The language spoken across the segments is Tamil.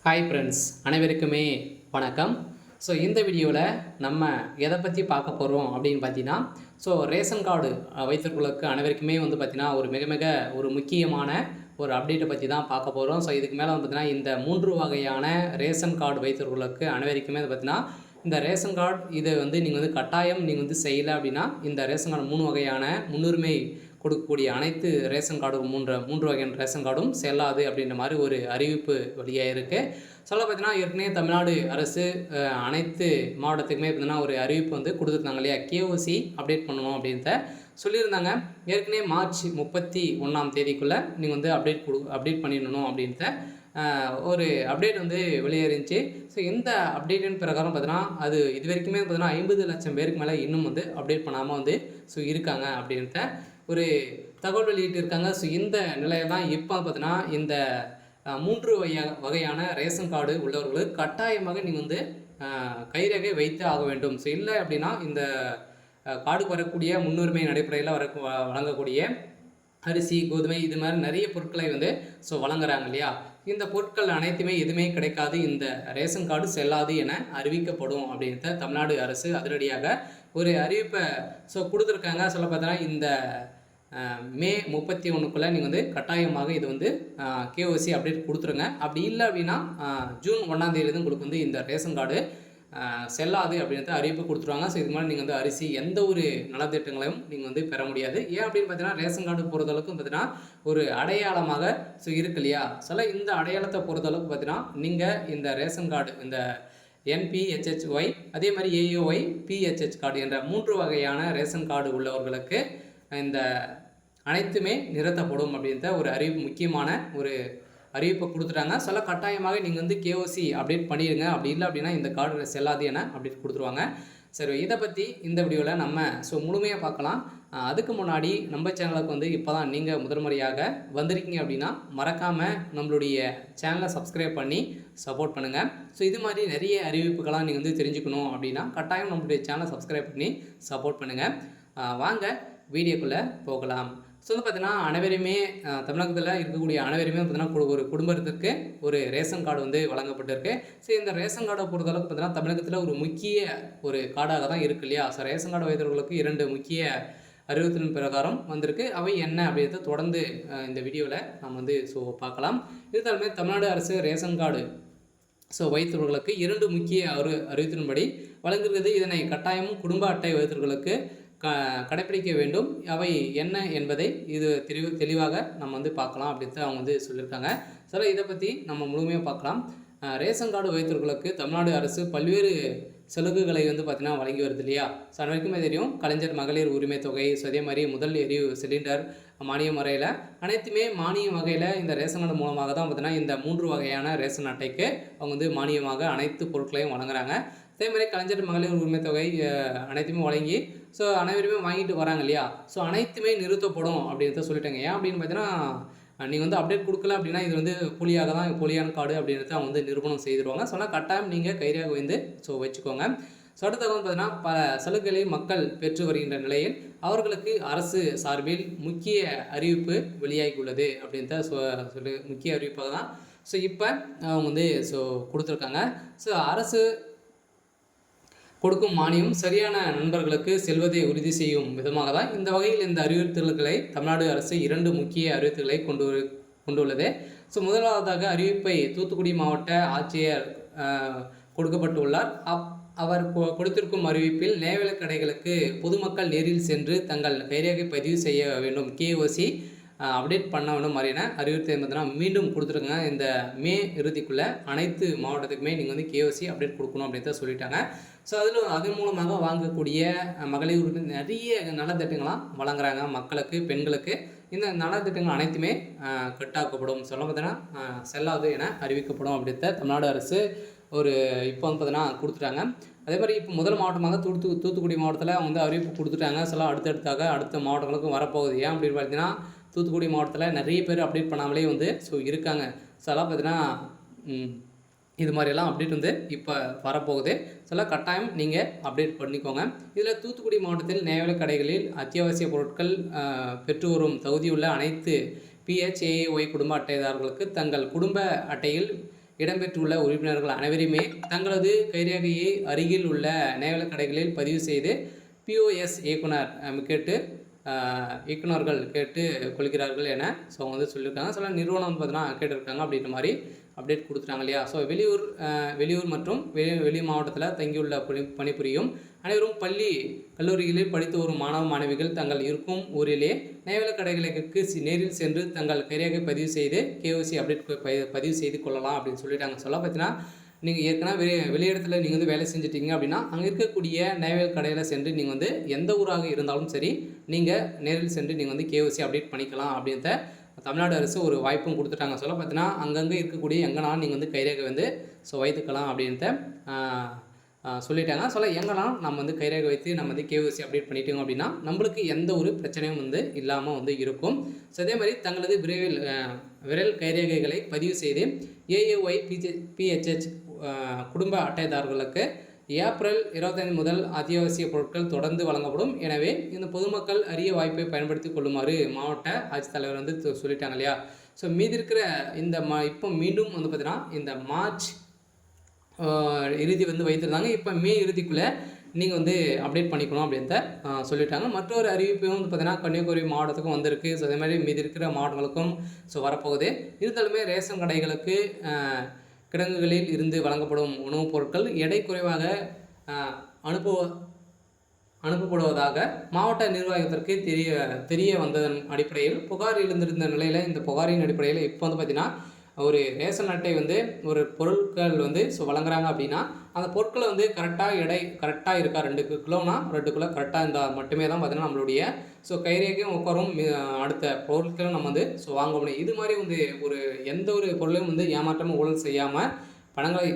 ஹாய் ஃப்ரெண்ட்ஸ், அனைவருக்குமே வணக்கம். ஸோ இந்த வீடியோவில் நம்ம எதை பற்றி பார்க்க போகிறோம் அப்படின்னு பார்த்தீங்கன்னா, ரேஷன் கார்டு வைத்திருப்பவர்களுக்கு அனைவருக்குமே பார்த்தீங்கன்னா ஒரு மிக மிக ஒரு முக்கியமான ஒரு அப்டேட்டை பற்றி தான் பார்க்க போகிறோம். ஸோ இதுக்கு மேலே பார்த்தீங்கன்னா இந்த 3 வகையான ரேஷன் கார்டு வைத்திருப்பவர்களுக்கு அனைவருக்குமே பார்த்தீங்கன்னா இந்த ரேஷன் கார்டு இதை நீங்கள் கட்டாயம் நீங்கள் செய்யலை அப்படின்னா இந்த ரேஷன் கார்டு 3 வகையான முன்னுரிமை கொடுக்கக்கூடிய அனைத்து ரேஷன் கார்டும் மூன்று வகையான ரேஷன் கார்டும் செல்லாது அப்படின்ற மாதிரி ஒரு அறிவிப்பு வெளியாக இருக்குது. சொல்ல பார்த்தீங்கன்னா ஏற்கனவே தமிழ்நாடு அரசு அனைத்து மாவட்டத்துக்குமே பார்த்தீங்கன்னா ஒரு அறிவிப்பு கொடுத்துருந்தாங்க இல்லையா, கேஓசி அப்டேட் பண்ணணும் அப்படின்றத சொல்லியிருந்தாங்க. ஏற்கனவே மார்ச் 31ஆம் தேதிக்குள்ளே நீங்கள் அப்டேட் பண்ணிடணும் அப்படின்றத ஒரு அப்டேட் வெளியேறிச்சு. ஸோ இந்த அப்டேட்டின் பிரகாரம் பார்த்தீங்கன்னா அது இது வரைக்குமே பார்த்தீங்கன்னா 50 லட்சம் பேருக்கு மேலே இன்னும் அப்டேட் பண்ணாமல் இருக்காங்க அப்படின்றத ஒரு தகவல் வெளியிட்டிருக்காங்க. ஸோ இந்த நிலையை தான் இப்போ பார்த்தீங்கன்னா இந்த 3 வகையான ரேஷன் கார்டு உள்ளவர்களுக்கு கட்டாயமாக நீங்கள் கைரேகை வைத்து ஆக வேண்டும். ஸோ இல்லை அப்படின்னா இந்த கார்டுக்கு வரக்கூடிய முன்னுரிமை அடிப்படையில் வழங்கக்கூடிய அரிசி, கோதுமை இது மாதிரி நிறைய பொருட்களை வழங்குறாங்க இல்லையா, இந்த பொருட்கள் அனைத்துமே எதுவுமே கிடைக்காது, இந்த ரேஷன் கார்டு செல்லாது என அறிவிக்கப்படும் அப்படின்றத தமிழ்நாடு அரசு அதிரடியாக ஒரு அறிவிப்பை கொடுத்துருக்காங்க. சொல்ல பார்த்தோன்னா இந்த மே 31க்குள்ளே நீங்கள் கட்டாயமாக இது கேஓசி அப்டேட் கொடுத்துருங்க. அப்படி இல்லை அப்படின்னா ஜூன் 1ஆம் தேதியிலேருந்து உங்களுக்கு இந்த ரேஷன் கார்டு செல்லாது அப்படின்றத அறிவிப்பு கொடுத்துருவாங்க. ஸோ இது மாதிரி நீங்கள் அரிசி எந்த ஒரு நலத்திட்டங்களையும் நீங்கள் பெற முடியாது. ஏன் அப்படின்னு பார்த்தீங்கன்னா ரேஷன் கார்டு பொறுத்தளவுக்கு பார்த்தீங்கன்னா ஒரு அடையாளமாக இருக்கு இல்லையா. இந்த அடையாளத்தை பொறுத்தளவுக்கு பார்த்தீங்கன்னா நீங்கள் இந்த ரேஷன் கார்டு இந்த என்பிஹெச்ஹெச்ஒய் அதே மாதிரி ஏஓஒய் பிஹெச்ஹெச் கார்டு என்ற 3 வகையான ரேஷன் கார்டு உள்ளவர்களுக்கு இந்த அனைத்துமே நிறுத்தப்படும் அப்படின்ற ஒரு முக்கியமான ஒரு அறிவிப்பை கொடுத்துட்டாங்க. கட்டாயமாக நீங்கள் கேஓசி அப்டேட் பண்ணிடுங்க. அப்படி இல்லை அப்படின்னா இந்த கார்டு செல்லாது என அப்டேட் கொடுத்துருவாங்க. சரி, இதை பற்றி இந்த வீடியோவில் நம்ம முழுமையாக பார்க்கலாம். அதுக்கு முன்னாடி நம்ம சேனலுக்கு இப்போ தான் நீங்கள் முதல் முறையாக வந்திருக்கீங்க அப்படின்னா மறக்காமல் நம்மளுடைய சேனலை சப்ஸ்கிரைப் பண்ணி சப்போர்ட் பண்ணுங்கள். ஸோ இது மாதிரி நிறைய அறிவிப்புகளாக நீங்கள் தெரிஞ்சுக்கணும் அப்படின்னா கட்டாயம் நம்மளுடைய சேனலை சப்ஸ்கிரைப் பண்ணி சப்போர்ட் பண்ணுங்கள். வாங்க வீடியோக்குள்ளே போகலாம். ஸோ பார்த்தீங்கன்னா அனைவருமே தமிழகத்தில் இருக்கக்கூடிய அனைவருமே பார்த்தீங்கன்னா ஒரு குடும்பத்துக்கு ஒரு ரேஷன் கார்டு வழங்கப்பட்டிருக்கு. ஸோ இந்த ரேஷன் கார்டை பொறுத்தளவுக்கு பார்த்தீங்கன்னா தமிழகத்தில் ஒரு முக்கிய ஒரு கார்டாக தான் இருக்குது இல்லையா. ஸோ ரேஷன் கார்டு வைத்தவர்களுக்கு 2 முக்கிய அறிவித்தின் பிரகாரம் வந்திருக்கு. அவை என்ன அப்படின்றத தொடர்ந்து இந்த வீடியோவில் நம்ம பார்க்கலாம். இருந்தாலுமே தமிழ்நாடு அரசு ரேஷன் கார்டு வைத்தவர்களுக்கு 2 முக்கிய அறிவித்தின்படி வழங்குகிறது. இதனை கட்டாயமும் குடும்ப அட்டை வைத்தவர்களுக்கு கடைப்பிடிக்க வேண்டும். அவை என்ன என்பதை இது தெளிவாக நம்ம பார்க்கலாம் அப்படின்ட்டு அவங்க சொல்லியிருக்காங்க. இதை பற்றி நம்ம முழுமையாக பார்க்கலாம். ரேஷன் கார்டு வைத்தவர்களுக்கு தமிழ்நாடு அரசு பல்வேறு சலுகைகளை பார்த்திங்கன்னா வழங்கி வருது இல்லையா. அனைவருக்குமே தெரியும், கலைஞர் மகளிர் உரிமை தொகை, அதே மாதிரி முதல் எரிவு சிலிண்டர் மானிய முறையில் அனைத்துமே மானிய வகையில் இந்த ரேஷன் கார்டு மூலமாக தான் பார்த்திங்கன்னா இந்த 3 வகையான ரேஷன் அட்டைக்கு அவங்க மானியமாக அனைத்து பொருட்களையும் வழங்குறாங்க. அதே மாதிரி கலைஞர் மகளிர் உரிமை தொகை அனைத்துமே வழங்கி அனைவருமே வாங்கிட்டு வராங்க இல்லையா. அனைத்துமே நிறுத்தப்படும் அப்படின்றத சொல்லிட்டாங்க. ஏன் அப்படின்னு பார்த்தீங்கன்னா நீங்கள் அப்டேட் கொடுக்கல அப்படின்னா இது போலியாக தான், போலியான கார்டு அப்படின்றத அவங்க நிரூபணம் செய்திருவாங்க. கட்டாயம் நீங்கள் கைரேகை வச்சுக்கோங்க. அடுத்த பார்த்தீங்கன்னா பல சலுகைகளை மக்கள் பெற்று வருகின்ற நிலையில் அவர்களுக்கு அரசு சார்பில் முக்கிய அறிவிப்பு வெளியாகி உள்ளது அப்படின்றத சொல்லி முக்கிய அறிவிப்பாக தான் இப்போ அவங்க கொடுத்துருக்காங்க. அரசு கொடுக்கும் மானியம் சரியான நண்பர்களுக்கு செல்வதை உறுதி செய்யும் விதமாக தான் இந்த வகையில் இந்த அறிவுறுத்தல்களை தமிழ்நாடு அரசு 2 முக்கிய அறிவித்தல்களை கொண்டுள்ளது. முதலாவதாக அறிவிப்பை தூத்துக்குடி மாவட்ட ஆட்சியர் கொடுக்கப்பட்டுள்ளார். அவர் கொடுத்திருக்கும் அறிவிப்பில் நேவல கடைகளுக்கு பொதுமக்கள் நேரில் சென்று தங்கள் கைரேகை பதிவு செய்ய வேண்டும், கேஓசி அப்டேட் பண்ண வேண்டும் மாதிரியான அறிவுறுத்தல் பார்த்தீங்கன்னா மீண்டும் கொடுத்துருக்காங்க. இந்த மே இறுதிக்குள்ளே அனைத்து மாவட்டத்துக்குமே நீங்கள் கேஓசி அப்டேட் கொடுக்கணும் அப்படின்றத சொல்லிட்டாங்க. அதன் மூலமாக வாங்கக்கூடிய மகளிர் உரிமை நிறைய நலத்திட்டங்களாம் வழங்குறாங்க மக்களுக்கு, பெண்களுக்கு. இந்த நலத்திட்டங்கள் அனைத்துமே கட்டாக்கப்படும், பார்த்தீங்கன்னா செல்லாது என அறிவிக்கப்படும் அப்படின்றத தமிழ்நாடு அரசு ஒரு இப்போ பார்த்தீங்கன்னா கொடுத்துட்டாங்க. அதே மாதிரி இப்போ முதல் மாவட்டமாக தூத்துக்குடி மாவட்டத்தில் அவங்க அறிவிப்பு கொடுத்துட்டாங்க. அடுத்தடுத்தாக அடுத்த மாவட்டங்களுக்கும் வரப்போகுது. ஏன் அப்படின்னு பார்த்தீங்கன்னா தூத்துக்குடி மாவட்டத்தில் நிறைய பேர் அப்டேட் பண்ணாமலே இருக்காங்க. பார்த்தீங்கன்னா இது மாதிரியெல்லாம் அப்டேட் இப்போ வரப்போகுது. கட்டாயம் நீங்கள் அப்டேட் பண்ணிக்கோங்க. இதில் தூத்துக்குடி மாவட்டத்தில் நேவல கடைகளில் அத்தியாவசிய பொருட்கள் பெற்று வரும் தகுதியுள்ள அனைத்து பிஹெச்ஏஒய் குடும்ப அட்டைதாரர்களுக்கு தங்கள் குடும்ப அட்டையில் இடம்பெற்றுள்ள உறுப்பினர்கள் அனைவருமே தங்களது கைரேகையை அருகில் உள்ள நகைவிலை கடைகளில் பதிவு செய்து பிஓஎஸ் இயக்குனர்கள் கேட்டு கொள்கிறார்கள் என ஸோ வந்து சொல்லியிருக்காங்க. சில நிறுவனம் வந்து பார்த்தீங்கன்னா கேட்டிருக்காங்க அப்படின்ற மாதிரி அப்டேட் கொடுத்துட்டாங்க இல்லையா. ஸோ வெளியூர் மற்றும் வெளி மாவட்டத்தில் தங்கியுள்ள பணிபுரியும் அனைவரும் பள்ளி கல்லூரிகளில் படித்து வரும் மாணவ மாணவிகள் தங்கள் இருக்கும் ஊரிலே நகைவிலை கடைகளுக்கு நேரில் சென்று தங்கள் கைரேகை பதிவு செய்து KYC அப்டேட் பதிவு செய்து கொள்ளலாம் அப்படின்னு சொல்லிட்டாங்க. சொல்ல பார்த்தீங்கன்னா நீங்கள் ஏற்கனவே வெளியிடத்தில் நீங்கள் வந்து வேலை செஞ்சிட்டிங்க அப்படின்னா அங்கே இருக்கக்கூடிய நகைவிலை கடையில் சென்று நீங்கள் வந்து எந்த ஊராக இருந்தாலும் சரி நீங்கள் நேரில் சென்று நீங்கள் வந்து KYC அப்டேட் பண்ணிக்கலாம் அப்படின்ற தமிழ்நாடு அரசு ஒரு வாய்ப்பும் கொடுத்துட்டாங்க. சொல்ல பார்த்தீங்கன்னா அங்கங்கே இருக்கக்கூடிய எங்கேனாலும் நீங்கள் வந்து கைரேகை வந்து வைத்துக்கலாம் அப்படின்ட்டு சொல்லிட்டாங்க. எங்கெல்லாம் நம்ம வந்து கைரேகை வைத்து நம்ம வந்து KYC அப்டேட் பண்ணிட்டோம் அப்படின்னா நம்மளுக்கு எந்த ஒரு பிரச்சனையும் வந்து இல்லாமல் வந்து இருக்கும். ஸோ அதே மாதிரி தங்களது விரல் கைரேகைகளை பதிவு செய்து AAY PHH குடும்ப அட்டைதாரர்களுக்கு ஏப்ரல் 25 முதல் அத்தியாவசிய பொருட்கள் தொடர்ந்து வழங்கப்படும். எனவே இந்த பொதுமக்கள் அரிய வாய்ப்பை பயன்படுத்தி கொள்ளுமாறு மாவட்ட ஆட்சித்தலைவர் வந்து சொல்லிட்டாங்க இல்லையா. ஸோ மீதி இருக்கிற இந்த இப்போ மீண்டும் வந்து பார்த்தீங்கன்னா இந்த மார்ச் இறுதி வந்து வைத்திருந்தாங்க. இப்போ மே இறுதிக்குள்ளே நீங்கள் வந்து அப்டேட் பண்ணிக்கணும் அப்படின்ட்டு சொல்லிட்டாங்க. மற்றொரு அறிவிப்பும் வந்து பார்த்தீங்கன்னா கன்னியாகுமரி மாவட்டத்துக்கும் வந்திருக்கு. ஸோ அதே மாதிரி மீதி இருக்கிற மாவட்டங்களுக்கும் வரப்போகுது. இருந்தாலுமே ரேஷன் கடைகளுக்கு கிடங்குகளில் இருந்து வழங்கப்படும் உணவுப் பொருட்கள் எடை குறைவாக அனுப்பப்படுவதாக மாவட்ட நிர்வாகத்திற்கு தெரிய வந்ததன் அடிப்படையில் புகார் எழுந்திருந்த நிலையில் இந்த புகாரின் அடிப்படையில் இப்போ வந்து பார்த்திங்கன்னா ஒரு ரேஷன் அட்டை வந்து ஒரு பொருட்கள் வந்து வழங்குறாங்க அப்படின்னா அந்த பொருட்களை வந்து எடை கரெக்டாக இருக்கா 2 கிலோனா 2 கிலோ கரெக்டாக இருந்தால் மட்டுமே தான் பார்த்தீங்கன்னா நம்மளுடைய கைரேகையும் உட்காரும் அடுத்த பொருட்களும் நம்ம வந்து வாங்க முடியும். இது மாதிரி வந்து எந்த ஒரு பொருளையும் வந்து ஏமாற்றாமல் ஊழல் செய்யாமல் பணங்களை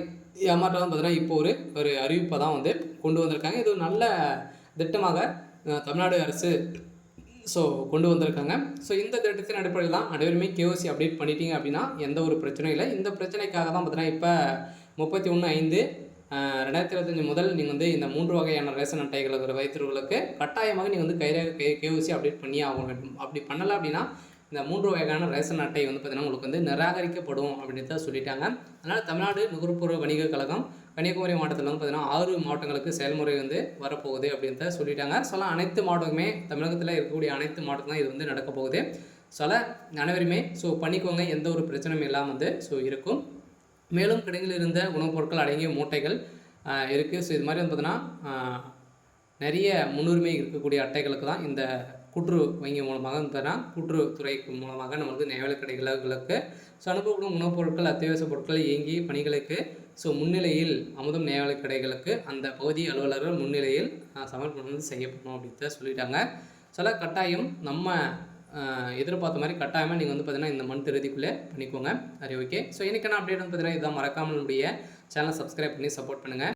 ஏமாற்றாமல் பார்த்தீங்கன்னா இப்போ ஒரு அறிவிப்பை தான் வந்து கொண்டு வந்திருக்காங்க. இது ஒரு நல்ல திட்டமாக தமிழ்நாடு அரசு கொண்டு வந்திருக்காங்க. இந்த திட்டத்தின் அடிப்படையில் தான் அனைவருமே KYC அப்டேட் பண்ணிட்டீங்க அப்படின்னா எந்த ஒரு பிரச்சனையும் இல்லை. இந்த பிரச்சனைக்காக தான் பார்த்தீங்கன்னா இப்போ 31/5/2025 முதல் நீங்கள் வந்து இந்த 3 வகையான ரேஷன் அட்டைகளை வைத்திருவர்களுக்கு கட்டாயமாக நீங்கள் வந்து KYC அப்டேட் பண்ணி ஆக வேண்டும். அப்படி பண்ணலை அப்படின்னா இந்த 3 வகையான ரேஷன் அட்டை வந்து பார்த்தீங்கன்னா உங்களுக்கு வந்து நிராகரிக்கப்படும் அப்படின்னு தான் சொல்லிட்டாங்க. அதனால் தமிழ்நாடு நுகர்பொருள் வணிக கழகம் கன்னியாகுமரி மாவட்டத்தில் வந்து பார்த்தீங்கன்னா 6 மாவட்டங்களுக்கு செயல்முறை வந்து வரப்போகுது அப்படின்னு சொல்லிட்டாங்க. அனைத்து மாவட்டமே தமிழகத்தில் இருக்கக்கூடிய அனைத்து மாவட்டங்களும் இது வந்து நடக்க போகுது. அனைவருமே பண்ணிக்கோங்க, எந்த ஒரு பிரச்சனையும் இல்லாமல் வந்து இருக்கும். மேலும் கிடங்கில் இருந்த உணவுப் பொருட்கள் அடங்கிய மூட்டைகள் இருக்குது. இது மாதிரி வந்து பார்த்தீங்கன்னா நிறைய முன்னுரிமை இருக்கக்கூடிய அட்டைகளுக்கு தான் இந்த கூட்டுறவு வங்கி மூலமாக பார்த்தீங்கன்னா கூட்டுறவுத்துறை மூலமாக நம்மளுக்கு நகைவிலை கடைகளுக்கு அனுப்பப்படும் உணவுப் பொருட்கள் அத்தியாவசிய பொருட்கள் இயங்கி பணிகளுக்கு முன்னிலையில் அமுதம் நகைவிலை கடைகளுக்கு அந்த பகுதி அலுவலர்கள் முன்னிலையில் சமர்ப்பணம் வந்து செய்யப்படணும் அப்படின்னு சொல்லிட்டாங்க. கட்டாயம் நம்ம எதிர்பார்த்த மாதிரி கட்டாயமாக நீங்கள் வந்து பார்த்தீங்கன்னா இந்த மந்த் இறுதிக்குள்ளே பண்ணிக்கோங்க. சரி, ஓகே. இன்றைக்கான அப்டேட் வந்து பார்த்தீங்கன்னா இதுதான். மறக்காமல் நம்முடைய சேனலை சப்ஸ்கிரைப் பண்ணி சப்போர்ட் பண்ணுங்கள்.